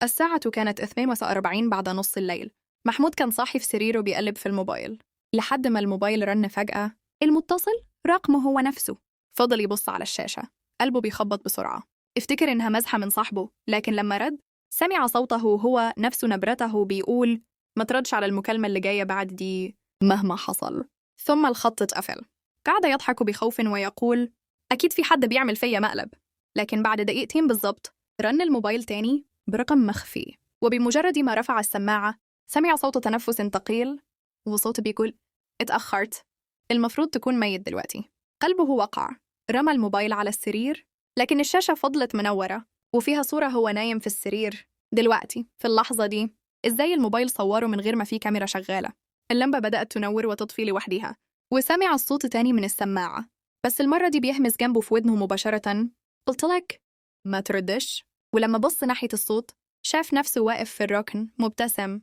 الساعة كانت 42 بعد نص الليل. محمود كان صاحي في سريره بيقلب في الموبايل لحد ما الموبايل رن فجأة. المتصل رقمه هو نفسه. فضل يبص على الشاشة، قلبه بيخبط بسرعة. افتكر إنها مزحة من صاحبه، لكن لما رد سمع صوته هو نفسه، نبرته بيقول ما تردش على المكالمة اللي جاية بعد دي مهما حصل. ثم الخط اتقفل. قعد يضحك بخوف ويقول أكيد في حد بيعمل فيا مقلب. لكن بعد دقيقتين بالظبط رن الموبايل تاني برقم مخفي، وبمجرد ما رفع السماعة سمع صوت تنفس ثقيل وصوت بيقول اتأخرت، المفروض تكون ميت دلوقتي. قلبه وقع. رمى الموبايل على السرير، لكن الشاشة فضلت منورة وفيها صورة هو نايم في السرير دلوقتي. في اللحظة دي إزاي الموبايل صوره من غير ما فيه كاميرا شغالة؟ اللمبة بدأت تنور وتطفي لوحدها، وسمع الصوت تاني من السماعة، بس المرة دي بيهمس جنبه في ودنه مباشرة. قلت لك ما تردش. ولما بص ناحية الصوت شاف نفسه واقف في الركن مبتسم